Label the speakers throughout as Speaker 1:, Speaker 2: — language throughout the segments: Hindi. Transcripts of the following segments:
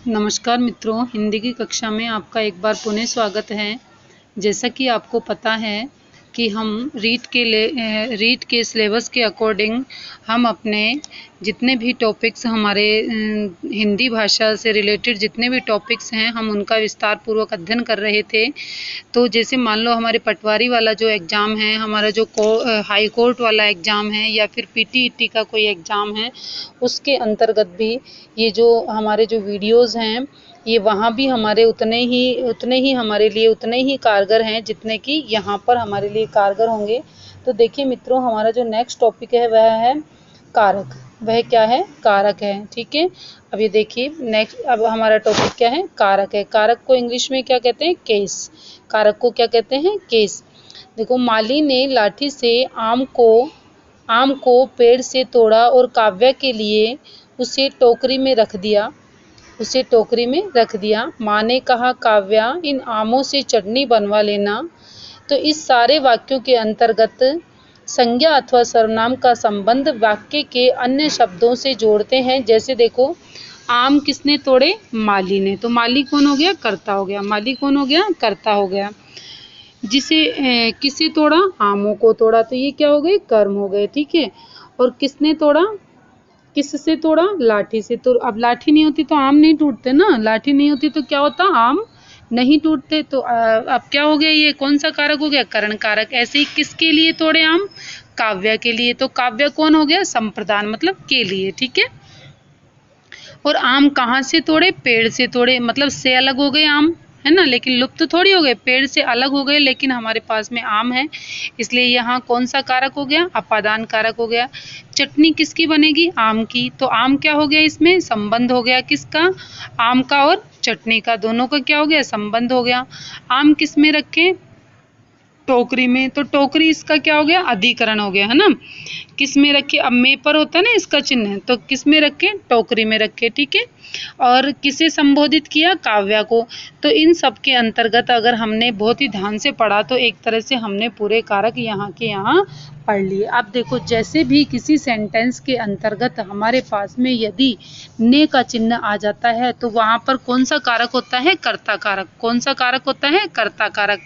Speaker 1: नमस्कार मित्रों, हिंदी की कक्षा में आपका एक बार पुनः स्वागत है। जैसा कि आपको पता है कि हम रीट के सिलेबस के अकॉर्डिंग हम अपने जितने भी टॉपिक्स हमारे हिंदी भाषा से रिलेटेड जितने भी टॉपिक्स हैं हम उनका विस्तार पूर्वक अध्ययन कर रहे थे। तो जैसे मान लो हमारे पटवारी वाला जो एग्ज़ाम है, हमारा जो हाई कोर्ट वाला एग्ज़ाम है या फिर पीटीईटी का कोई एग्ज़ाम है, उसके अंतर्गत भी ये जो हमारे जो वीडियोज़ हैं ये वहाँ भी हमारे उतने ही हमारे लिए उतने ही कारगर हैं जितने कि यहाँ पर हमारे लिए कारगर होंगे। तो देखिए मित्रों, हमारा जो नेक्स्ट टॉपिक है वह है कारक। वह क्या है? कारक है। ठीक है, अब ये देखिए अब हमारा टॉपिक क्या है? कारक है। कारक को इंग्लिश में क्या कहते हैं? केस। कारक को क्या कहते हैं? केस। देखो, माली ने लाठी से आम को पेड़ से तोड़ा और काव्य के लिए उसे टोकरी में रख दिया। माँ ने कहा, काव्या, इन आमों से चटनी बनवा लेना। तो इस सारे वाक्यों के अंतर्गत संज्ञा अथवा सर्वनाम का संबंध वाक्य के अन्य शब्दों से जोड़ते हैं। जैसे देखो, आम किसने तोड़े? माली ने। तो माली कौन हो गया? कर्ता हो गया। माली कौन हो गया? कर्ता हो गया। किसे तोड़ा? आमों को तोड़ा। तो ये क्या हो गए? कर्म हो गए। ठीक है, और किसने तोड़ा? किससे तोड़ा? लाठी से। तो अब लाठी नहीं होती तो आम नहीं टूटते ना। लाठी नहीं होती तो क्या होता? आम नहीं टूटते। तो अब क्या हो गया? ये कौन सा कारक हो गया? करण कारक। ऐसे ही किसके लिए तोड़े आम? काव्य के लिए। तो काव्य कौन हो गया? संप्रदान, मतलब के लिए। ठीक है, और आम कहाँ से तोड़े? पेड़ से तोड़े, मतलब से अलग हो गए आम, है ना, लेकिन लुप्त तो थोड़ी हो गए, पेड़ से अलग हो गए, लेकिन हमारे पास में आम है, इसलिए यहाँ कौन सा कारक हो गया? अपादान कारक हो गया। चटनी किसकी बनेगी? आम की। तो आम क्या हो गया? इसमें संबंध हो गया। किसका? आम का और चटनी का, दोनों का क्या हो गया? संबंध हो गया। आम किस में रखे? टोकरी में। तो टोकरी इसका क्या हो गया? अधिकरण हो गया, है ना। किस में रखे? अब में पर होता है ना इसका चिन्ह, तो किस में रखे? टोकरी में रखे। ठीक है, और किसे संबोधित किया? काव्या को। तो इन सब के अंतर्गत अगर हमने बहुत ही ध्यान से पढ़ा तो एक तरह से हमने पूरे कारक यहाँ के यहाँ पढ़ लिए। अब देखो, जैसे भी किसी सेंटेंस के अंतर्गत हमारे पास में यदि ने का चिन्ह आ जाता है तो वहाँ पर कौन सा कारक होता है? कर्ता कारक। कौन सा कारक होता है? कर्ता कारक।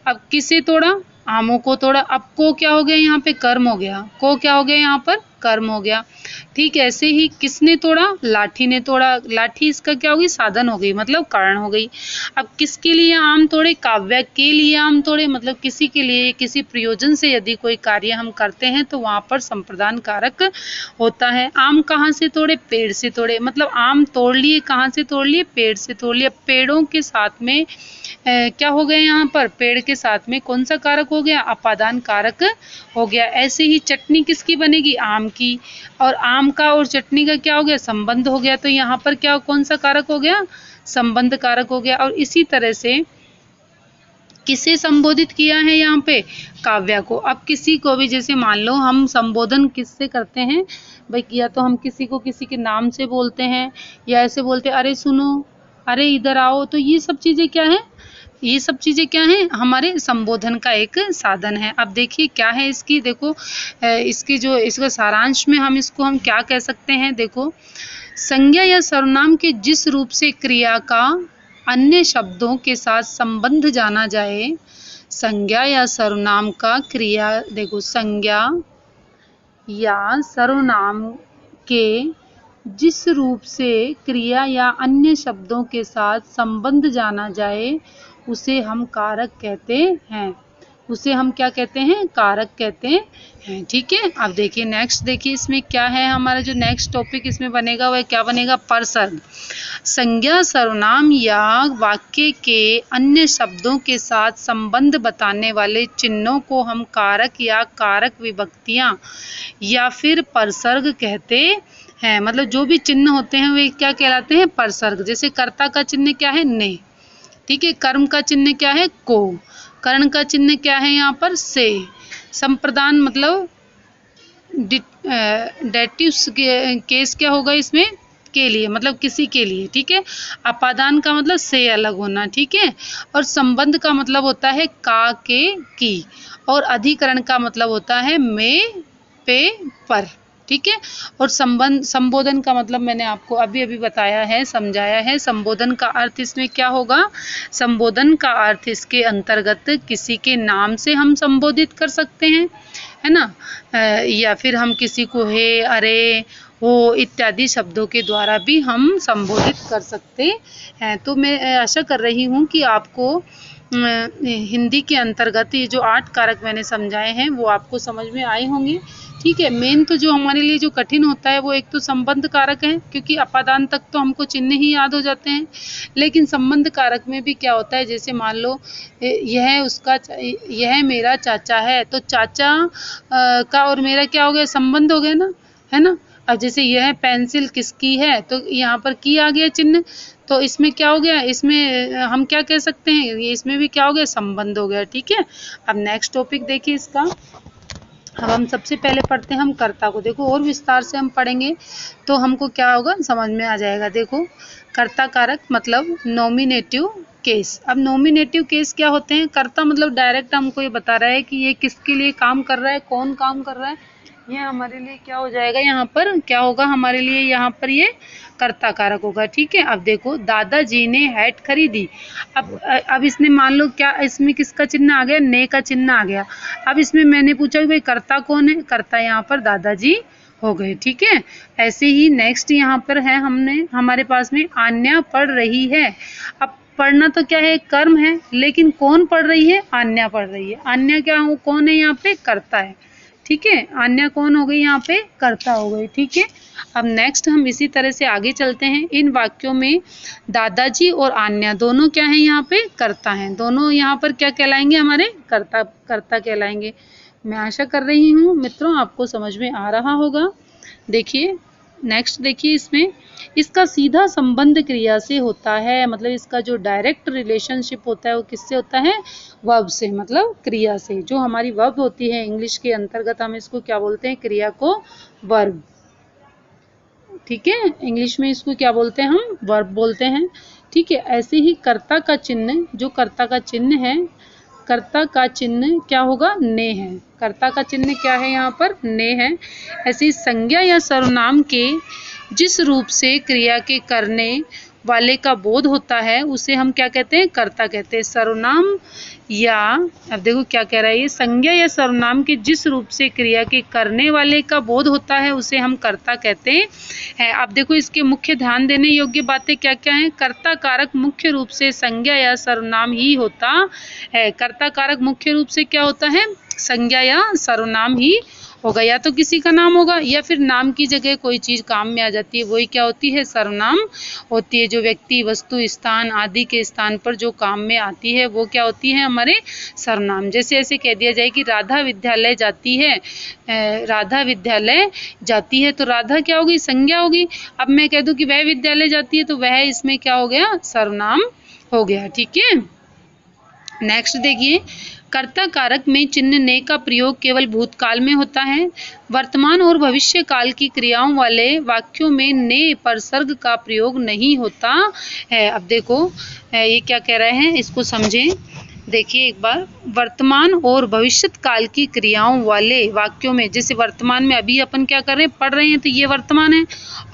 Speaker 1: अब किसे तोड़ा? आमों को तोड़ा। अब को क्या हो गया? यहाँ पे कर्म हो गया। को क्या हो गया? यहाँ पर कर्म हो गया। ठीक, ऐसे ही किसने तोड़ा? लाठी ने तोड़ा। लाठी इसका क्या होगी? साधन हो गई, मतलब कारण हो गई। अब किसके लिए आम तोड़े? काव्य के लिए आम तोड़े, मतलब किसी के लिए, किसी प्रयोजन से यदि कोई कार्य हम करते हैं तो वहां पर संप्रदान कारक होता है। आम कहाँ से तोड़े? पेड़ से तोड़े, मतलब आम तोड़ लिए। कहाँ से तोड़ लिए? पेड़ से तोड़ लिए। पेड़ों के साथ में क्या हो गया? यहाँ पर पेड़ के साथ में कौन सा कारक हो गया? अपादान कारक हो गया। ऐसे ही चटनी किसकी बनेगी? आम की, और आम का और चटनी का क्या हो गया? संबंध हो गया। तो यहाँ पर क्या, कौन सा कारक हो गया? संबंध कारक हो गया। और इसी तरह से किसे संबोधित किया है यहाँ पे? काव्या को। अब किसी को भी, जैसे मान लो हम संबोधन किससे करते हैं भाई, या तो हम किसी को किसी के नाम से बोलते हैं या ऐसे बोलते हैं, अरे सुनो, अरे इधर आओ। तो ये सब चीजें क्या है? ये सब चीजें क्या है? हमारे संबोधन का एक साधन है। अब देखिए क्या है इसकी, देखो इसकी जो इसका सारांश में हम क्या कह सकते हैं? देखो, संज्ञा या सर्वनाम के जिस रूप से क्रिया का अन्य शब्दों के साथ संबंध जाना जाए, संज्ञा या सर्वनाम का क्रिया, देखो, संज्ञा या सर्वनाम के जिस रूप से क्रिया या अन्य शब्दों के साथ संबंध जाना जाए उसे हम कारक कहते हैं। उसे हम क्या कहते हैं? कारक कहते हैं। ठीक है, अब देखिए नेक्स्ट, देखिए इसमें क्या है, हमारा जो नेक्स्ट टॉपिक इसमें बनेगा वह क्या बनेगा? परसर्ग। संज्ञा, सर्वनाम या वाक्य के अन्य शब्दों के साथ संबंध बताने वाले चिन्हों को हम कारक या कारक विभक्तियां या फिर परसर्ग कहते हैं। मतलब जो भी चिन्ह होते हैं वे क्या कहलाते हैं? परसर्ग। जैसे कर्ता का चिन्ह क्या है? ने। ठीक है, कर्म का चिन्ह क्या है? को। करण का चिन्ह क्या है? यहाँ पर से। संप्रदान मतलब डेटिव केस क्या होगा इसमें? के लिए, मतलब किसी के लिए। ठीक है, अपादान का मतलब से अलग होना। ठीक है, और संबंध का मतलब होता है का, के, की, और अधिकरण का मतलब होता है में, पे, पर। ठीक है। और संबोधन का मतलब मैंने आपको अभी अभी बताया है, समझाया है। संबोधन का अर्थ इसमें क्या होगा? संबोधन का अर्थ इसके अंतर्गत किसी के नाम से हम संबोधित कर सकते हैं, है ना, या फिर हम किसी को हे, अरे, वो इत्यादि शब्दों के द्वारा भी हम संबोधित कर सकते हैं। तो मैं आशा कर रही हूँ कि आपको हिंदी के अंतर्गत ये जो 8 कारक मैंने समझाए हैं वो आपको समझ में आए होंगे। ठीक है। मेन तो जो हमारे लिए जो कठिन होता है वो एक तो संबंध कारक है, क्योंकि अपादान तक तो हमको चिन्ह ही याद हो जाते हैं। लेकिन संबंध कारक में भी क्या होता है, जैसे मान लो यह मेरा चाचा है, तो चाचा का और मेरा क्या हो गया? संबंध हो गया ना, है ना। अब जैसे यह पेंसिल किसकी है, तो यहाँ पर की आ गया चिन्ह, तो इसमें क्या हो गया? इसमें हम क्या कह सकते हैं? ये इसमें भी क्या हो गया? संबंध हो गया। ठीक है। अब नेक्स्ट टॉपिक देखिए इसका। अब हम सबसे पहले पढ़ते हैं हम कर्ता को। देखो और विस्तार से हम पढ़ेंगे तो हमको क्या होगा, समझ में आ जाएगा। देखो कर्ता कारक मतलब नॉमिनेटिव केस। अब नॉमिनेटिव केस क्या होते हैं? कर्ता मतलब डायरेक्ट हमको ये बता रहा है कि ये किसके लिए काम कर रहा है, कौन काम कर रहा है, ये हमारे लिए क्या हो जाएगा? यहाँ पर क्या होगा हमारे लिए? यहाँ पर ये कर्ता कारक होगा। ठीक है। अब देखो दादाजी ने हैट खरीदी। अब इसने मान लो क्या, इसमें किसका चिन्ह आ गया? ने का चिन्ह आ गया। अब इसमें मैंने पूछा कि भाई कर्ता कौन है? कर्ता यहाँ पर दादाजी हो गए। ठीक है। ऐसे ही नेक्स्ट यहाँ पर है हमारे पास में आन्या पढ़ रही है। अब पढ़ना तो क्या है? कर्म है, लेकिन कौन पढ़ रही है? आन्या पढ़ रही है। आन्या क्या कौन है? यहाँ पे कर्ता है। ठीक है। आन्या कौन हो गई? यहाँ पे कर्ता हो गई। ठीक है। अब नेक्स्ट हम इसी तरह से आगे चलते हैं। इन वाक्यों में दादाजी और आन्या दोनों क्या हैं? यहाँ पे कर्ता हैं। दोनों यहाँ पर क्या कहलाएंगे? हमारे कर्ता कहलाएंगे। मैं आशा कर रही हूँ मित्रों आपको समझ में आ रहा होगा। देखिए नेक्स्ट, देखिए इसका सीधा संबंध क्रिया से होता है, मतलब इसका जो डायरेक्ट रिलेशनशिप होता है वो किससे होता है? वर्ब से, मतलब क्रिया से। जो हमारी वर्ब होती है इंग्लिश के अंतर्गत हम इसको क्या बोलते हैं? क्रिया को वर्ब। ठीक है। इंग्लिश में इसको क्या बोलते हैं? हम वर्ब बोलते हैं। ठीक है। ऐसे ही कर्ता का चिन्ह, जो कर्ता का चिन्ह है, कर्ता का चिन्ह क्या होगा? ने है। कर्ता का चिन्ह क्या है? यहाँ पर ने है। ऐसी संज्ञा या सर्वनाम के जिस रूप से क्रिया के करने वाले का बोध होता है उसे हम क्या कहते हैं? कर्ता कहते हैं। सर्वनाम या, अब देखो क्या कह रहा है ये, संज्ञा या सर्वनाम के जिस रूप से क्रिया के करने वाले का बोध होता है उसे हम कर्ता कहते हैं। अब देखो इसके मुख्य ध्यान देने योग्य बातें क्या क्या हैं? कर्ता कारक मुख्य रूप से संज्ञा या सर्वनाम ही होता है। कर्ता कारक मुख्य रूप से क्या होता है? संज्ञा या सर्वनाम ही होगा। या तो किसी का नाम होगा या फिर नाम की जगह कोई चीज काम में आ जाती है, वही क्या होती है? सर्वनाम होती है। जो व्यक्ति, वस्तु, स्थान आदि के स्थान पर जो काम में आती है वो क्या होती है? हमारे सर्वनाम। जैसे ऐसे कह दिया जाए कि राधा विद्यालय जाती है, राधा विद्यालय जाती है, तो राधा क्या होगी? संज्ञा होगी। अब मैं कह दूं कि वह विद्यालय जाती है, तो वह इसमें क्या हो गया? सर्वनाम हो गया। ठीक है। नेक्स्ट देखिए, कर्ता कारक में चिन्ह ने का प्रयोग केवल भूतकाल में होता है। वर्तमान और भविष्य काल की क्रियाओं वाले वाक्यों में ने परसर्ग का प्रयोग नहीं होता है। अब देखो ये क्या कह रहे हैं, इसको समझें। देखिए एक बार, वर्तमान और भविष्य काल की क्रियाओं वाले वाक्यों में, जैसे वर्तमान में अभी अपन क्या कर रहे हैं? पढ़ रहे हैं, तो ये वर्तमान है।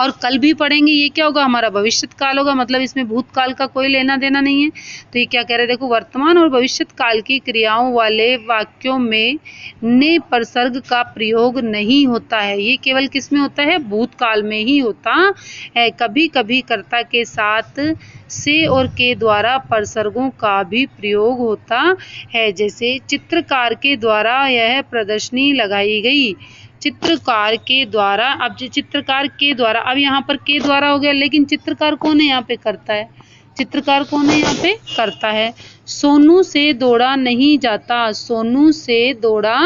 Speaker 1: और कल भी पढ़ेंगे, ये क्या होगा? हमारा भविष्य काल होगा, मतलब इसमें भूतकाल का कोई लेना देना नहीं है। तो ये क्या कह रहे हैं? देखो वर्तमान और भविष्य काल की क्रियाओं वाले वाक्यों में ने परसर्ग का प्रयोग नहीं होता है। ये केवल किस में होता है? भूतकाल में ही होता है। कभी कभी कर्ता के साथ से और के द्वारा परसर्गों का भी प्रयोग होता है। जैसे चित्रकार के द्वारा यह प्रदर्शनी लगाई गई। चित्रकार के द्वारा, अब चित्रकार के द्वारा, अब यहाँ पर के द्वारा हो गया, लेकिन चित्रकार कौन है? यहाँ पे करता है। चित्रकार कौन है? यहाँ पे करता है। सोनू से दौड़ा नहीं जाता। सोनू से दौड़ा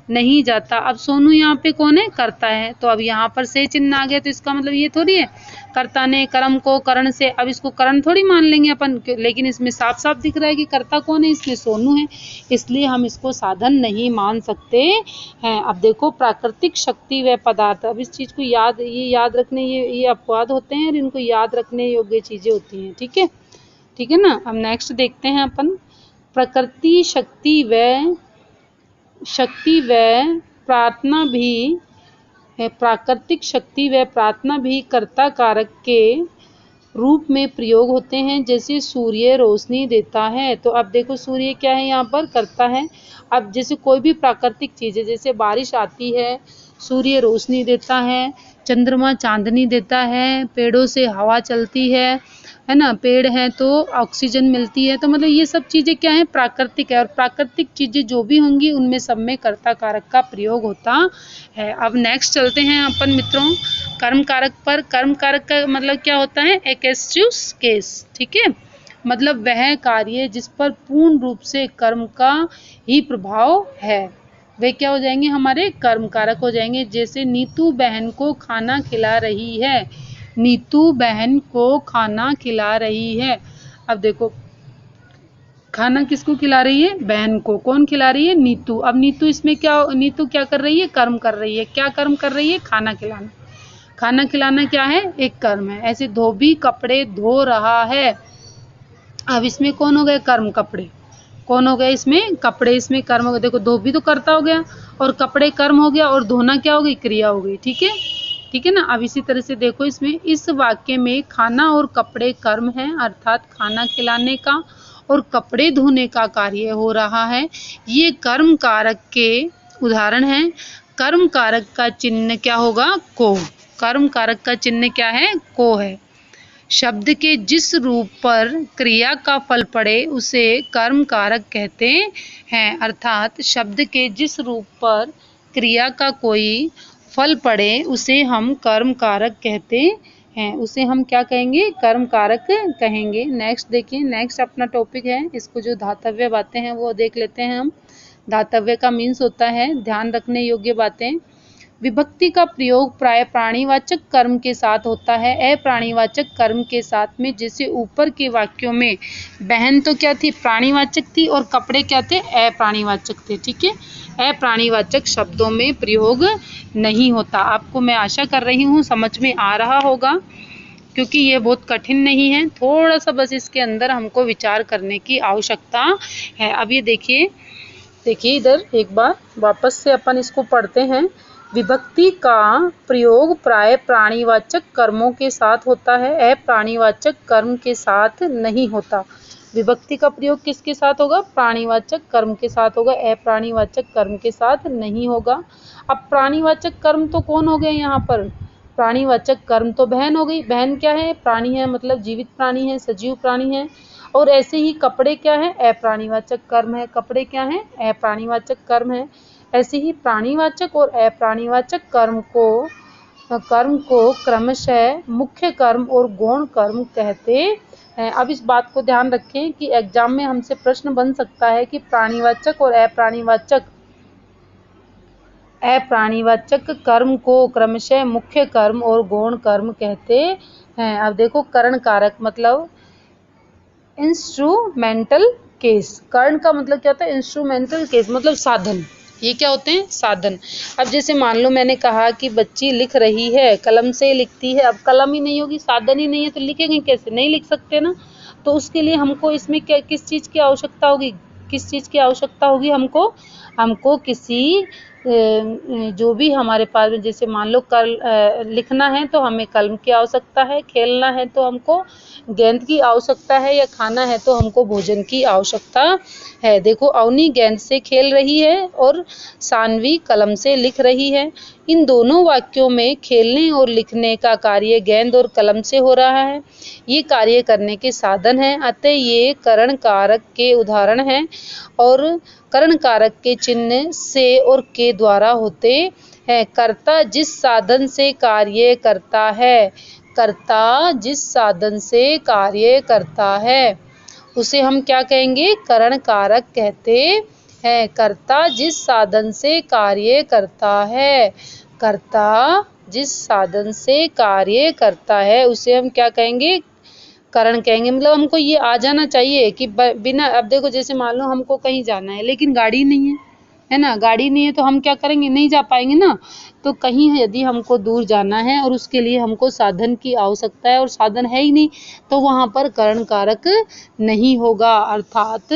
Speaker 1: नहीं जाता। अब सोनू यहाँ पे कौन है? करता है। तो अब यहाँ पर से चिन्ह आ गया, तो इसका मतलब ये थोड़ी है कर्ता ने कर्म को करण से, अब इसको करण थोड़ी मान लेंगे अपन, लेकिन इसमें साफ साफ दिख रहा है कि कर्ता कौन है? इसमें सोनू है, इसलिए हम इसको साधन नहीं मान सकते हैं। अब देखो प्राकृतिक शक्ति व पदार्थ, अब इस चीज को याद रखने, ये अपवाद होते हैं और इनको याद रखने योग्य चीजें होती हैं। ठीक है, ठीक है ना। अब नेक्स्ट देखते हैं अपन, प्रकृति शक्ति व प्रार्थना भी प्राकृतिक शक्ति व प्रार्थना भी कर्ता कारक के रूप में प्रयोग होते हैं। जैसे सूर्य रोशनी देता है, तो अब देखो सूर्य क्या है, यहाँ पर करता है। अब जैसे कोई भी प्राकृतिक चीज़ है, जैसे बारिश आती है, सूर्य रोशनी देता है, चंद्रमा चांदनी देता है, पेड़ों से हवा चलती है ना, पेड़ है तो ऑक्सीजन मिलती है। तो मतलब ये सब चीज़ें क्या है, प्राकृतिक है। और प्राकृतिक चीज़ें जो भी होंगी उनमें सब में कर्ता कारक का प्रयोग होता है। अब नेक्स्ट चलते हैं अपन मित्रों कर्म कारक पर। कर्म कारक का मतलब क्या होता है, एक्सक्यूज केस, ठीक है, मतलब वह कार्य जिस पर पूर्ण रूप से कर्म का ही प्रभाव है, वे क्या हो जाएंगे, हमारे कर्म कारक हो जाएंगे। जैसे नीतू बहन को खाना खिला रही है, नीतू बहन को खाना खिला रही है। अब देखो खाना किसको खिला रही है, बहन को। कौन खिला रही है, नीतू। अब नीतू इसमें क्या, नीतू क्या कर रही है, कर्म कर रही है। क्या कर्म कर रही है, खाना खिलाना। खाना खिलाना क्या है, एक कर्म है। ऐसे धोबी कपड़े धो रहा है, अब इसमें कौन हो गए, कर्म। कपड़े कौन हो गए, इसमें कपड़े, इसमें कर्म हो गया। देखो धोबी तो कर्ता हो गया और कपड़े कर्म हो गया और धोना क्या हो गई, क्रिया हो गई, ठीक है, ठीक है ना। अब इसी तरह से देखो इसमें इस वाक्य में खाना और कपड़े कर्म है, अर्थात खाना खिलाने का और कपड़े धोने का कार्य हो रहा है। ये कर्म कारक के उदाहरण हैं। कर्म कारक का चिन्ह क्या होगा, को। कर्म कारक का चिन्ह क्या है, को है। शब्द के जिस रूप पर क्रिया का फल पड़े उसे कर्म कारक कहते हैं, अर्थात शब्द के जिस रूप पर क्रिया का कोई फल पड़े उसे हम कर्म कारक कहते हैं, उसे हम क्या कहेंगे, कर्म कारक कहेंगे। नेक्स्ट देखिए, नेक्स्ट अपना टॉपिक है, इसको जो धातव्य बातें हैं वो देख लेते हैं हम। धातव्य का मीन्स होता है ध्यान रखने योग्य बातें। विभक्ति का प्रयोग प्राय प्राणीवाचक कर्म के साथ होता है, अप्राणीवाचक कर्म के साथ में। जैसे ऊपर के वाक्यों में बहन तो क्या थी, प्राणीवाचक थी, और कपड़े क्या थे, अप्राणीवाचक थे, ठीक है। अप्राणीवाचक शब्दों में प्रयोग नहीं होता। आपको मैं आशा कर रही हूँ समझ में आ रहा होगा, क्योंकि ये बहुत कठिन नहीं है, थोड़ा सा बस इसके अंदर हमको विचार करने की आवश्यकता है। अब ये देखिए, देखिए इधर एक बार वापस से अपन इसको पढ़ते हैं। विभक्ति का प्रयोग प्राय प्राणीवाचक कर्मों के साथ होता है, अप्राणीवाचक कर्म के साथ नहीं होता। विभक्ति का प्रयोग किसके साथ होगा, प्राणीवाचक कर्म के साथ होगा, अप्राणीवाचक कर्म के साथ नहीं होगा। अब प्राणीवाचक कर्म तो कौन हो गए यहाँ पर, प्राणीवाचक कर्म तो बहन हो गई। बहन क्या है, प्राणी है, मतलब जीवित प्राणी है, सजीव प्राणी है। और ऐसे ही कपड़े क्या है, अप्राणीवाचक कर्म है, कपड़े क्या है, अप्राणीवाचक कर्म है। ऐसे ही प्राणीवाचक और अप्राणीवाचक कर्म को क्रमशः मुख्य कर्म और गौण कर्म कहते हैं। अब इस बात को ध्यान रखें कि एग्जाम में हमसे प्रश्न बन सकता है कि प्राणीवाचक और अप्राणीवाचक कर्म को क्रमशः मुख्य कर्म और गौण कर्म कहते हैं। अब देखो करण कारक मतलब इंस्ट्रूमेंटल केस। कर्ण का मतलब क्या होता है, इंस्ट्रूमेंटल केस मतलब साधन। ये क्या होते हैं, साधन। अब जैसे मान लो मैंने कहा कि बच्ची लिख रही है, कलम से लिखती है। अब कलम ही नहीं होगी, साधन ही नहीं है, तो लिखेंगे कैसे, नहीं लिख सकते ना। तो उसके लिए हमको इसमें क्या, किस चीज़ की आवश्यकता होगी, किस चीज़ की आवश्यकता होगी, हमको किसी जो भी हमारे पास में, जैसे मान लो लिखना है तो हमें कलम की आवश्यकता है, खेलना है तो हमको गेंद की आवश्यकता है, या खाना है तो हमको भोजन की आवश्यकता है। देखो अवनी गेंद से खेल रही है और सानवी कलम से लिख रही है। इन दोनों वाक्यों में खेलने और लिखने का कार्य गेंद और कलम से हो रहा है। ये कार्य करने के साधन हैं, अतः ये करण कारक के उदाहरण हैं। और करण कारक के चिन्ह से और के द्वारा होते हैं। कर्ता जिस साधन से कार्य करता है, कर्ता जिस साधन से कार्य करता है उसे हम क्या कहेंगे, करण कारक कहते हैं। कर्ता जिस साधन से कार्य करता है, कर्ता जिस साधन से कार्य करता है उसे हम क्या कहेंगे, करण कहेंगे। मतलब हमको ये आ जाना चाहिए कि बिना, अब देखो जैसे मान लो हमको कहीं जाना है लेकिन गाड़ी नहीं है ना, गाड़ी नहीं है तो हम क्या करेंगे, नहीं जा पाएंगे ना। तो कहीं यदि हमको दूर जाना है और उसके लिए हमको साधन की आवश्यकता है और साधन है ही नहीं, तो वहाँ पर करण कारक नहीं होगा। अर्थात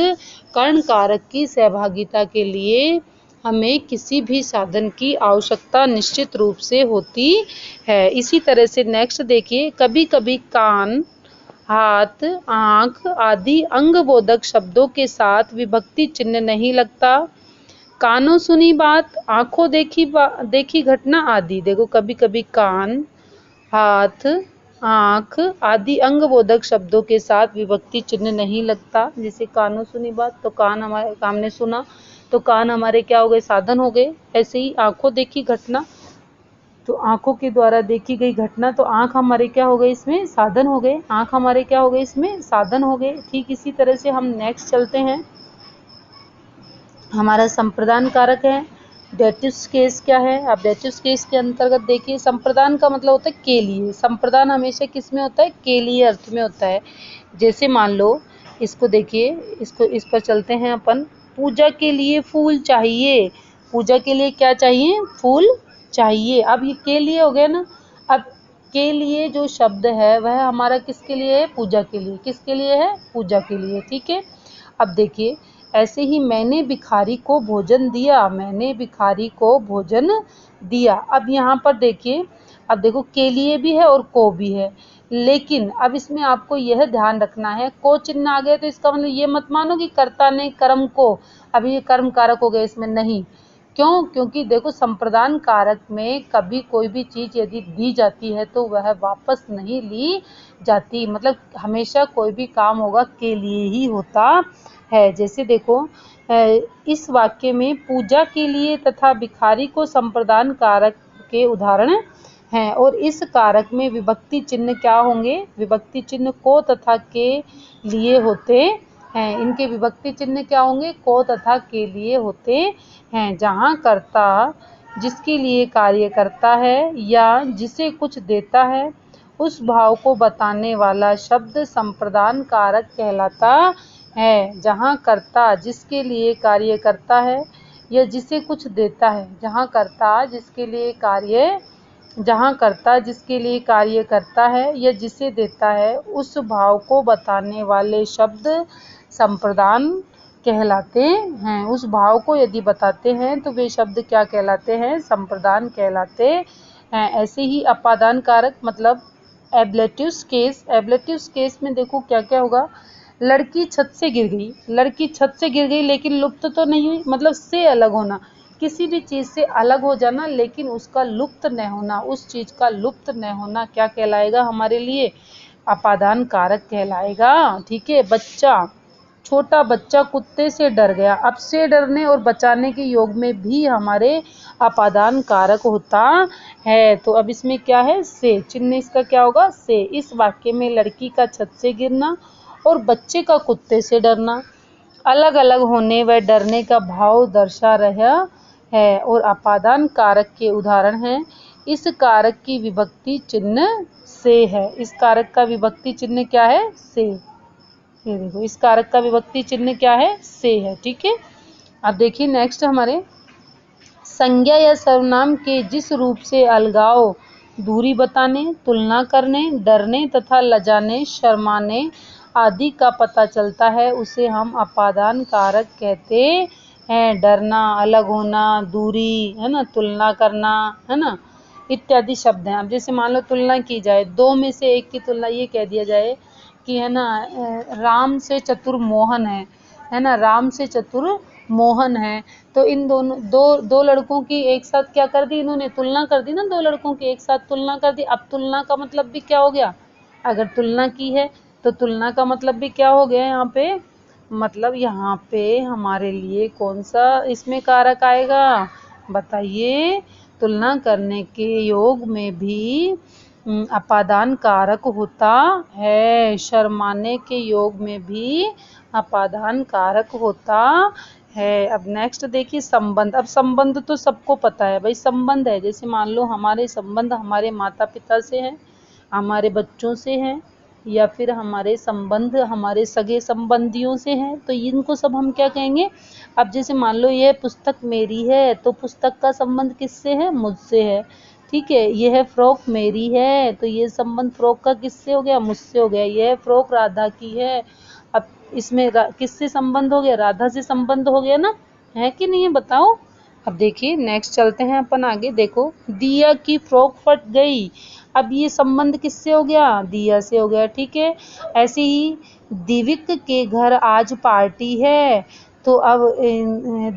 Speaker 1: करण कारक की सहभागिता के लिए हमें किसी भी साधन की आवश्यकता निश्चित रूप से होती है। इसी तरह से नेक्स्ट देखिए, कभी कभी कान, हाथ, आँख आदि अंगबोधक शब्दों के साथ विभक्ति चिन्ह नहीं लगता। कानों सुनी बात, आंखों देखी घटना आदि। देखो कभी कभी कान, हाथ, आँख आदि अंगबोधक शब्दों के साथ विभक्ति चिन्ह नहीं लगता। जैसे कानों सुनी बात, तो कान हमारे सामने सुना, तो कान हमारे क्या हो गए, साधन हो गए। ऐसे ही आंखों देखी घटना, तो आंखों के द्वारा देखी गई घटना, तो आंख हमारे क्या हो गए, इसमें साधन हो गए। आंख हमारे क्या हो गए, इसमें साधन हो गए। ठीक इसी तरह से हम नेक्स्ट चलते हैं। हमारा संप्रदान कारक है। डेटिव केस क्या है? अब डेटिव केस के अंतर्गत देखिए, संप्रदान का मतलब होता है के लिए। संप्रदान हमेशा किस में होता है, के लिए अर्थ में होता है। जैसे मान लो, इसको देखिए, इस पर चलते हैं अपन। पूजा के लिए फूल चाहिए। पूजा के लिए क्या चाहिए, फूल चाहिए। अब ये के लिए हो गया ना। अब के लिए जो शब्द है वह हमारा किसके लिए है, पूजा के लिए। किसके लिए है, पूजा के लिए। ठीक है। अब देखिए, ऐसे ही मैंने भिखारी को भोजन दिया। मैंने भिखारी को भोजन दिया। अब यहाँ पर देखिए, अब देखो के लिए भी है और को भी है, लेकिन अब इसमें आपको यह ध्यान रखना है, को चिन्ह आ गया तो इसका मतलब ये मत मानो कि कर्ता ने कर्म को, अभी ये कर्म कारक हो गया, इसमें नहीं। क्यों? क्योंकि देखो, संप्रदान कारक में कभी कोई भी चीज़ यदि दी जाती है तो वह वापस नहीं ली जाती। मतलब हमेशा कोई भी काम होगा के लिए ही होता है। जैसे देखो, इस वाक्य में पूजा के लिए तथा भिखारी को संप्रदान कारक के उदाहरण हैं, और इस कारक में विभक्ति चिन्ह क्या होंगे, विभक्ति चिन्ह को तथा के लिए होते हैं। इनके विभक्ति चिन्ह क्या होंगे, को तथा के लिए होते हैं। जहाँ कर्ता जिसके लिए कार्य करता है या जिसे कुछ देता है, उस भाव को बताने वाला शब्द संप्रदान कारक कहलाता है। जहाँ कर्ता जिसके लिए कार्य करता है या जिसे कुछ देता है, जहाँ कर्ता जिसके लिए कार्य करता है या जिसे देता है, उस भाव को बताने वाले शब्द संप्रदान कहलाते हैं। उस भाव को यदि बताते हैं तो वे शब्द क्या कहलाते हैं, संप्रदान कहलाते हैं। ऐसे ही अपादान कारक मतलब एब्लेटिव केस। एब्लेटिव केस में देखो क्या क्या होगा। लड़की छत से गिर गई। लड़की छत से गिर गई लेकिन लुप्त तो नहीं हुई, मतलब से अलग होना, किसी भी चीज़ से अलग हो जाना लेकिन उसका लुप्त न होना, उस चीज़ का लुप्त न होना क्या कहलाएगा हमारे लिए, अपादान कारक कहलाएगा। ठीक है। बच्चा, छोटा बच्चा कुत्ते से डर गया। अब से डरने और बचाने के योग में भी हमारे अपादान कारक होता है। तो अब इसमें क्या है, से चिन्ह इसका क्या होगा, से। इस वाक्य में लड़की का छत से गिरना और बच्चे का कुत्ते से डरना अलग अलग होने व डरने का भाव दर्शा रहा है, और अपादान कारक के उदाहरण हैं। इस कारक की विभक्ति चिन्ह से है। इस कारक का विभक्ति चिन्ह क्या है, से। ये देखो, इस कारक का विभक्ति चिन्ह क्या है, से है। ठीक है। अब देखिए नेक्स्ट हमारे, संज्ञा या सर्वनाम के जिस रूप से अलगाव, दूरी बताने, तुलना करने, डरने तथा लजाने, शर्माने आदि का पता चलता है, उसे हम अपादान कारक कहते हैं। डरना, अलग होना, दूरी, है ना, तुलना करना, है ना, इत्यादि शब्द हैं। अब जैसे मान लो तुलना की जाए, दो में से एक की तुलना ये कह दिया जाए कि है ना, राम से चतुर मोहन है ना, राम से चतुर मोहन है। तो इन दोनों दो लड़कों की एक साथ क्या कर दी, इन्होंने तुलना कर दी ना, दो लड़कों की एक साथ तुलना कर दी। अब तुलना का मतलब भी क्या हो गया, अगर तुलना की है तो तुलना का मतलब भी क्या हो गया यहाँ पे, मतलब यहाँ पे हमारे लिए कौन सा इसमें कारक आएगा, बताइए। तुलना करने के योग में भी अपादान कारक होता है। शर्माने के योग में भी अपादान कारक होता है। अब नेक्स्ट देखिए, संबंध। अब संबंध तो सबको पता है भाई, संबंध है। जैसे मान लो हमारे संबंध हमारे माता पिता से हैं, हमारे बच्चों से हैं, या फिर हमारे संबंध हमारे सगे संबंधियों से हैं, तो इनको सब हम क्या कहेंगे। अब जैसे मान लो ये पुस्तक मेरी है, तो पुस्तक का संबंध किससे है, मुझसे है। ठीक है। यह फ्रॉक मेरी है, तो ये संबंध फ्रॉक का किससे हो गया, मुझसे हो गया। यह फ्रॉक राधा की है, अब इसमें किससे संबंध हो गया, राधा से संबंध हो गया ना, है कि नहीं है, बताओ। अब देखिए नेक्स्ट चलते हैं अपन आगे। देखो, दिया की फ्रॉक फट गई। अब ये संबंध किससे हो गया? दिया से हो गया, ठीक है। ऐसे ही दिविक के घर आज पार्टी है, तो अब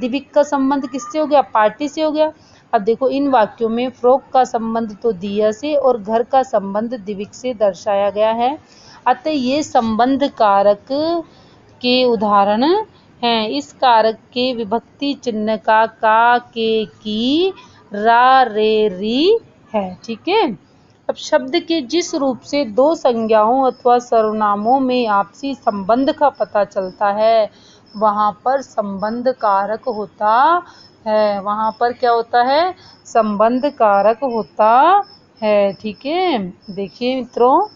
Speaker 1: दिविक का संबंध किससे हो गया? पार्टी से हो गया। अब देखो इन वाक्यों में फ्रॉक का संबंध तो दिया से और घर का संबंध दिविक से दर्शाया गया है, अतः ये संबंध कारक के उदाहरण हैं। इस कारक के विभक्ति चिन्ह का के, की, रा, रे, री है, ठीक है। अब शब्द के जिस रूप से दो संज्ञाओं अथवा सर्वनामों में आपसी संबंध का पता चलता है, वहां पर संबंध कारक होता है। वहां पर क्या होता है? संबंध कारक होता है, ठीक है। देखिए मित्रों,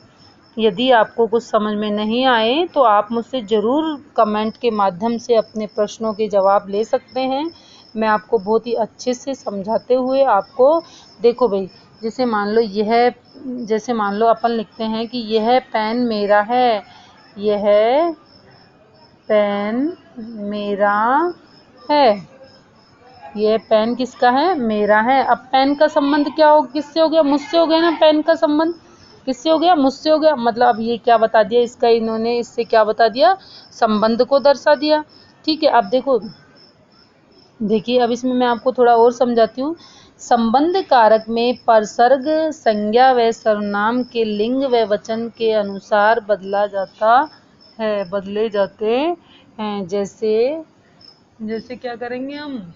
Speaker 1: यदि आपको कुछ समझ में नहीं आए तो आप मुझसे ज़रूर कमेंट के माध्यम से अपने प्रश्नों के जवाब ले सकते हैं। मैं आपको बहुत ही अच्छे से समझाते हुए आपको, देखो भाई, जैसे मान लो अपन लिखते हैं कि यह पेन मेरा है, यह पेन मेरा है, यह पेन किसका है? मेरा है। अब पेन का संबंध क्या हो, किससे हो गया? मुझसे हो गया ना। पेन का संबंध किससे हो गया? मुझसे हो गया। मतलब अब ये क्या बता दिया इसका, इन्होंने इससे क्या बता दिया? संबंध को दर्शा दिया, ठीक है। अब देखो, देखिए अब इसमें मैं आपको थोड़ा और समझाती हूँ। संबंध कारक में परसर्ग संज्ञा व सर्वनाम के लिंग व वचन के अनुसार बदले जाते हैं। जैसे क्या करेंगे हम?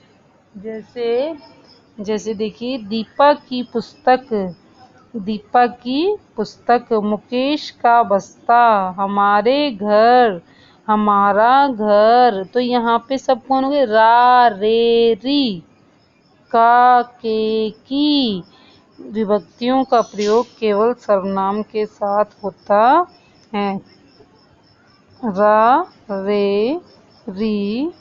Speaker 1: जैसे देखिए, दीपा की पुस्तक, मुकेश का बस्ता, हमारे घर, हमारा घर। तो यहाँ पे सब कौन हो गए? रा, रे, री, का, के, की। विभक्तियों का प्रयोग केवल सर्वनाम के साथ होता है। रा, रे, री,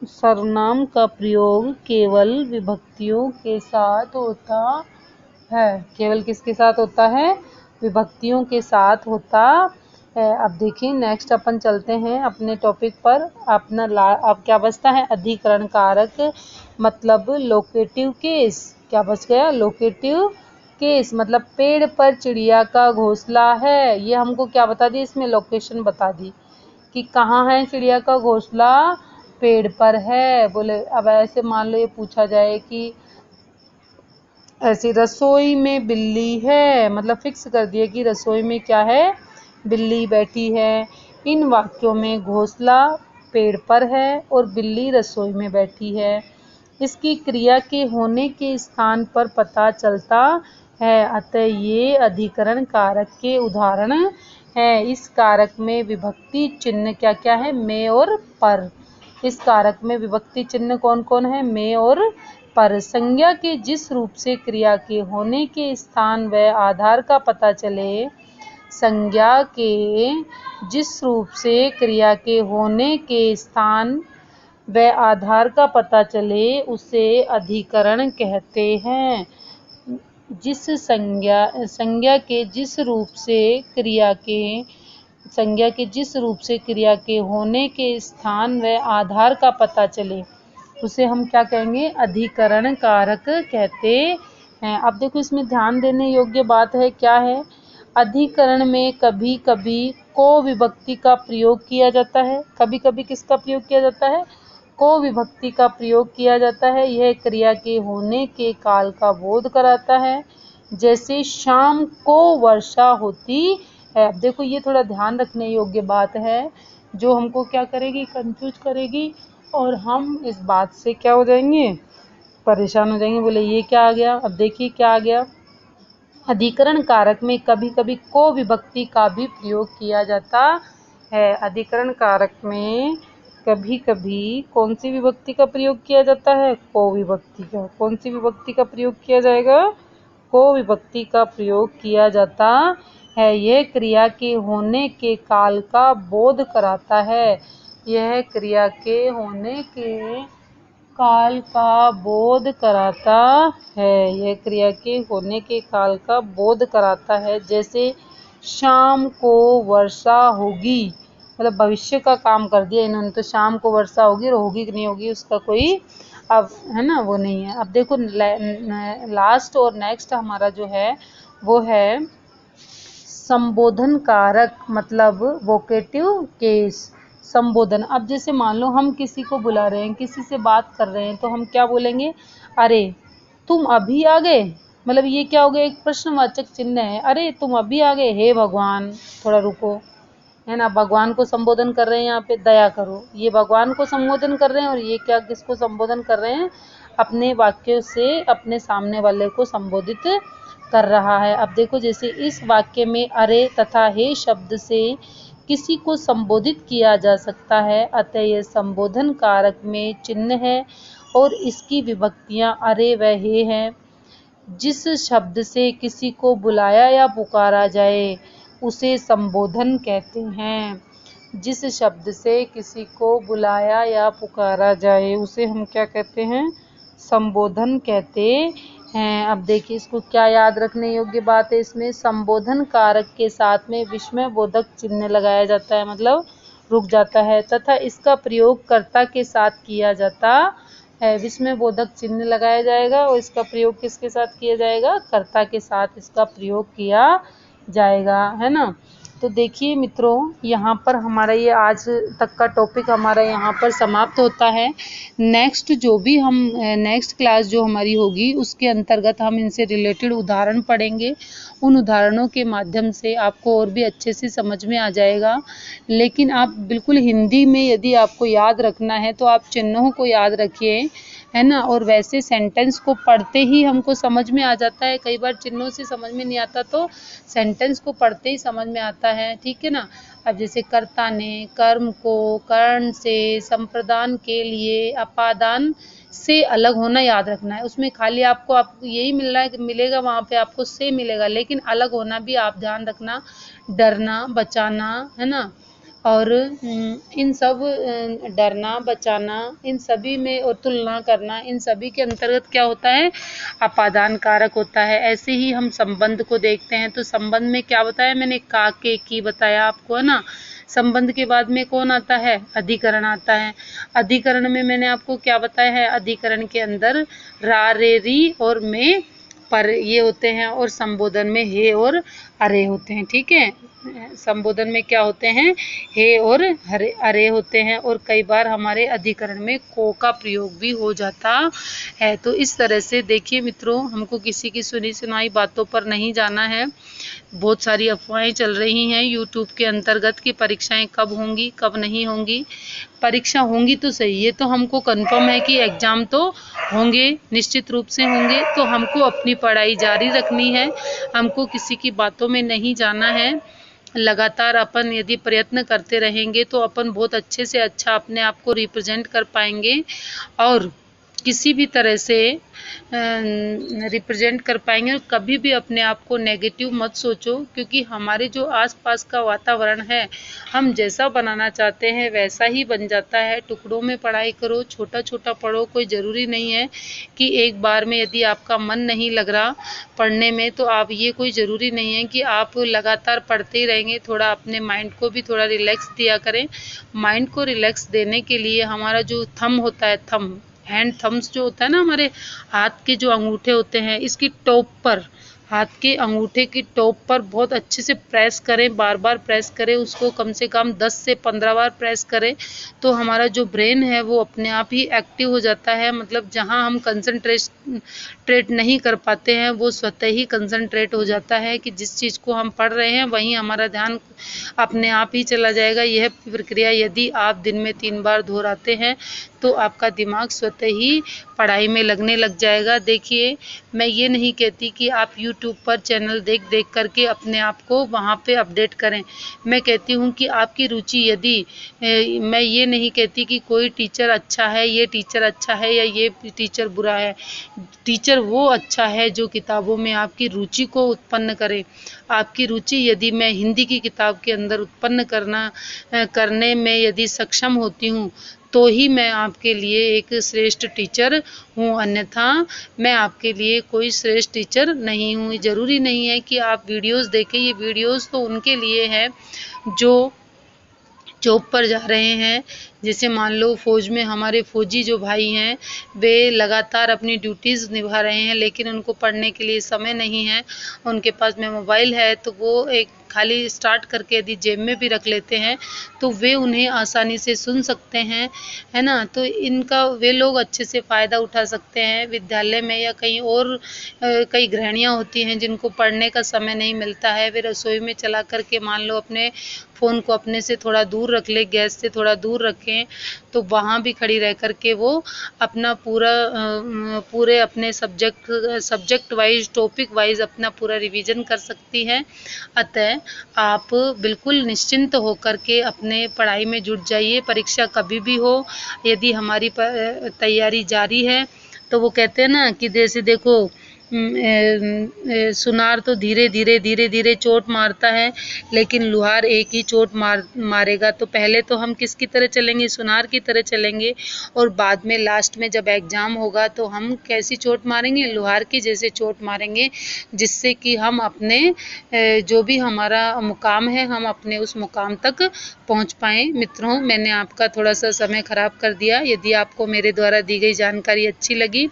Speaker 1: सर्वनाम का प्रयोग केवल विभक्तियों के साथ होता है। केवल किसके साथ होता है? विभक्तियों के साथ होता है। अब देखिए नेक्स्ट अपन चलते हैं अपने टॉपिक पर। अब क्या बचता है? अधिकरण कारक, मतलब लोकेटिव केस। क्या बच गया? Locative case. मतलब पेड़ पर चिड़िया का घोंसला है, ये हमको क्या बता दी? इसमें लोकेशन बता दी कि कहाँ है चिड़िया का घोंसला? पेड़ पर है। बोले अब ऐसे मान लो ये पूछा जाए कि ऐसी रसोई में बिल्ली है, मतलब फिक्स कर दिया कि रसोई में क्या है? बिल्ली बैठी है। इन वाक्यों में घोंसला पेड़ पर है और बिल्ली रसोई में बैठी है। इसकी क्रिया के होने के स्थान पर पता चलता है, अतः ये अधिकरण कारक के उदाहरण है। इस कारक में विभक्ति चिन्ह क्या क्या है? में और पर। इस कारक में विभक्ति चिन्ह कौन कौन है? में और पर। संज्ञा के जिस रूप से क्रिया के होने के स्थान व आधार का पता चले, संज्ञा के जिस रूप से क्रिया के होने के स्थान व आधार का पता चले उसे अधिकरण कहते हैं। संज्ञा के जिस रूप से क्रिया के होने के स्थान व आधार का पता चले उसे हम क्या कहेंगे? अधिकरण कारक कहते हैं। अब देखो इसमें ध्यान देने योग्य बात है, क्या है? अधिकरण में कभी कभी को विभक्ति का प्रयोग किया जाता है। कभी कभी किसका प्रयोग किया जाता है? को विभक्ति का प्रयोग किया जाता है। यह क्रिया के होने के काल का बोध कराता है। जैसे शाम को वर्षा होती है। अब देखो ये थोड़ा ध्यान रखने योग्य बात है, जो हमको क्या करेगी? कंफ्यूज करेगी, और हम इस बात से क्या हो जाएंगे? परेशान हो जाएंगे। बोले ये क्या आ गया? अब देखिए क्या आ गया। अधिकरण कारक में कभी कभी को विभक्ति का भी प्रयोग किया जाता है। अधिकरण कारक में कभी कभी कौन सी विभक्ति का प्रयोग किया जाता है? को विभक्ति का। कौन सी विभक्ति का प्रयोग किया जाएगा? को विभक्ति का प्रयोग किया जाता है। यह क्रिया के होने के काल का बोध कराता है। यह क्रिया के होने के काल का बोध कराता है। यह क्रिया के होने के काल का बोध कराता है। जैसे शाम को वर्षा होगी, मतलब भविष्य का काम कर दिया इन्होंने। तो शाम को वर्षा होगी और होगी कि नहीं होगी उसका कोई अब है ना वो नहीं है। अब देखो लास्ट और नेक्स्ट हमारा जो है वो है संबोधन कारक, मतलब वोकेटिव केस। संबोधन, अब जैसे मान लो हम किसी को बुला रहे हैं, किसी से बात कर रहे हैं, तो हम क्या बोलेंगे, अरे तुम अभी आ गए। मतलब ये क्या हो गया, एक प्रश्नवाचक चिन्ह है। अरे तुम अभी आ गए, हे भगवान थोड़ा रुको, है ना। भगवान को संबोधन कर रहे हैं यहाँ पे, दया करो। ये भगवान को संबोधन कर रहे हैं, और ये क्या किसको संबोधन कर रहे हैं, अपने वाक्यों से अपने सामने वाले को संबोधित कर रहा है। अब देखो जैसे इस वाक्य में अरे तथा हे शब्द से किसी को संबोधित किया जा सकता है, अतः यह संबोधन कारक में चिन्ह है और इसकी विभक्तियां अरे व हे हैं। जिस शब्द से किसी को बुलाया या पुकारा जाए उसे संबोधन कहते हैं। जिस शब्द से किसी को बुलाया या पुकारा जाए उसे हम क्या कहते हैं, संबोधन कहते हैं। अब देखिए इसको क्या याद रखने योग्य बात है, इसमें संबोधन कारक के साथ में विस्मय बोधक चिन्ह लगाया जाता है, मतलब रुक जाता है, तथा इसका प्रयोग कर्ता के साथ किया जाता है। विस्मय बोधक चिन्ह लगाया जाएगा और इसका प्रयोग किसके साथ किया जाएगा, कर्ता के साथ इसका प्रयोग किया जाएगा, है ना। तो देखिए मित्रों, यहाँ पर हमारा ये आज तक का टॉपिक हमारा यहाँ पर समाप्त होता है। नेक्स्ट जो भी हम नेक्स्ट क्लास जो हमारी होगी उसके अंतर्गत हम इनसे रिलेटेड उदाहरण पढ़ेंगे। उन उदाहरणों के माध्यम से आपको और भी अच्छे से समझ में आ जाएगा। लेकिन आप बिल्कुल हिंदी में यदि आपको याद रखना है तो आप चिन्हों को याद रखिए, है ना। और वैसे सेंटेंस को पढ़ते ही हमको समझ में आ जाता है, कई बार चिन्हों से समझ में नहीं आता तो सेंटेंस को पढ़ते ही समझ में आता है, ठीक है ना। अब जैसे कर्ता ने कर्म को कर्ण से संप्रदान के लिए अपादान से अलग होना याद रखना है। उसमें खाली आपको यही मिल रहा है, मिलेगा वहाँ पे आपको से मिलेगा, लेकिन अलग होना भी आप ध्यान रखना। डरना बचाना, है ना। और इन सब डरना बचाना इन सभी में, और तुलना करना, इन सभी के अंतर्गत क्या होता है, अपादान कारक होता है। ऐसे ही हम संबंध को देखते हैं, तो संबंध में क्या बताया मैंने, का के की बताया आपको, है ना। संबंध के बाद में कौन आता है, अधिकरण आता है। अधिकरण में मैंने आपको क्या बताया है, अधिकरण के अंदर रा रे री और में पर ये होते हैं, और संबोधन में हे और अरे होते हैं, ठीक है। संबोधन में क्या होते हैं, हे और अरे होते हैं, और कई बार हमारे अधिकरण में को का प्रयोग भी हो जाता है। तो इस तरह से देखिए मित्रों, हमको किसी की सुनी सुनाई बातों पर नहीं जाना है। बहुत सारी अफवाहें चल रही हैं यूट्यूब के अंतर्गत कि परीक्षाएं कब होंगी कब नहीं होंगी। परीक्षा होंगी तो सही, ये तो हमको कंफर्म है कि एग्ज़ाम तो होंगे, निश्चित रूप से होंगे। तो हमको अपनी पढ़ाई जारी रखनी है, हमको किसी की बातों में नहीं जाना है। लगातार अपन यदि प्रयत्न करते रहेंगे तो अपन बहुत अच्छे से अच्छा अपने आप को रिप्रेजेंट कर पाएंगे, और किसी भी तरह से रिप्रेजेंट कर पाएंगे। और कभी भी अपने आप को नेगेटिव मत सोचो, क्योंकि हमारे जो आसपास का वातावरण है हम जैसा बनाना चाहते हैं वैसा ही बन जाता है। टुकड़ों में पढ़ाई करो, छोटा छोटा पढ़ो, कोई ज़रूरी नहीं है कि एक बार में यदि आपका मन नहीं लग रहा पढ़ने में तो आप, ये कोई ज़रूरी नहीं है कि आप लगातार पढ़ते ही रहेंगे। थोड़ा अपने माइंड को भी थोड़ा रिलैक्स दिया करें। माइंड को रिलैक्स देने के लिए हमारा जो थंब होता है, थंब हैंड थम्स जो होता है ना, हमारे हाथ के जो अंगूठे होते हैं, इसकी टॉप पर, हाथ के अंगूठे की टॉप पर बहुत अच्छे से प्रेस करें, बार बार प्रेस करें उसको, कम से कम 10 से 15 बार प्रेस करें। तो हमारा जो ब्रेन है वो अपने आप ही एक्टिव हो जाता है। मतलब जहां हम कंसंट्रेट नहीं कर पाते हैं वो स्वतः ही कंसंट्रेट हो जाता है कि जिस चीज़ को हम पढ़ रहे हैं वहीं हमारा ध्यान अपने आप ही चला जाएगा। यह प्रक्रिया यदि आप दिन में 3 बार दोहराते हैं तो आपका दिमाग स्वतः ही पढ़ाई में लगने लग जाएगा। देखिए, मैं ये नहीं कहती कि आप यूट्यूब पर चैनल देख देख करके अपने आप को वहाँ पे अपडेट करें। मैं कहती हूँ कि आपकी रुचि यदि मैं ये नहीं कहती कि कोई टीचर अच्छा है, ये टीचर अच्छा है या ये टीचर बुरा है। टीचर वो अच्छा है जो किताबों में आपकी रुचि को उत्पन्न करे। आपकी रुचि यदि मैं हिंदी की किताब के अंदर उत्पन्न करने में यदि सक्षम होती हूँ तो ही मैं आपके लिए एक श्रेष्ठ टीचर हूँ, अन्यथा मैं आपके लिए कोई श्रेष्ठ टीचर नहीं हूँ। ज़रूरी नहीं है कि आप वीडियोस देखें, ये वीडियोस तो उनके लिए है जो जॉब पर जा रहे हैं। जैसे मान लो फ़ौज में हमारे फ़ौजी जो भाई हैं, वे लगातार अपनी ड्यूटीज़ निभा रहे हैं, लेकिन उनको पढ़ने के लिए समय नहीं है। उनके पास में मोबाइल है, तो वो एक खाली स्टार्ट करके यदि जेब में भी रख लेते हैं, तो वे उन्हें आसानी से सुन सकते हैं, है ना? तो इनका वे लोग अच्छे से फ़ायदा उठा सकते हैं। विद्यालय में या कहीं और कई गृहिणियाँ होती हैं जिनको पढ़ने का समय नहीं मिलता है, वे रसोई में चला कर के मान लो अपने फ़ोन को अपने से थोड़ा दूर रख लें, गैस से थोड़ा दूर रखें, तो वहाँ भी खड़ी रह कर के वो अपना पूरे अपने सब्जेक्ट वाइज़, टॉपिक वाइज़ अपना पूरा रिवीजन कर सकती है। अतः आप बिल्कुल निश्चिंत होकर के अपने पढ़ाई में जुट जाइए। परीक्षा कभी भी हो, यदि हमारी तैयारी जारी है, तो वो कहते हैं ना कि जैसे देखो सुनार तो धीरे धीरे चोट मारता है, लेकिन लुहार एक ही चोट मारेगा। तो पहले तो हम किसकी तरह चलेंगे? सुनार की तरह चलेंगे, और बाद में लास्ट में जब एग्जाम होगा तो हम कैसी चोट मारेंगे? लुहार की जैसे चोट मारेंगे, जिससे कि हम अपने जो भी हमारा मुकाम है, हम अपने उस मुकाम तक पहुंच पाएं। मित्रों, मैंने आपका थोड़ा सा समय खराब कर दिया। यदि आपको मेरे द्वारा दी गई जानकारी अच्छी लगी,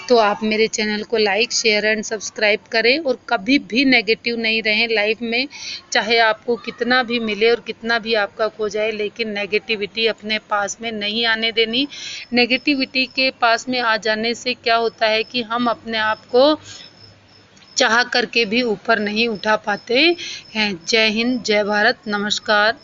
Speaker 1: तो आप मेरे चैनल को लाइक, शेयर एंड सब्सक्राइब करें, और कभी भी नेगेटिव नहीं रहें लाइफ में। चाहे आपको कितना भी मिले और कितना भी आपका खो जाए, लेकिन नेगेटिविटी अपने पास में नहीं आने देनी। नेगेटिविटी के पास में आ जाने से क्या होता है कि हम अपने आप को चाह करके भी ऊपर नहीं उठा पाते हैं। जय हिंद, जय भारत, नमस्कार।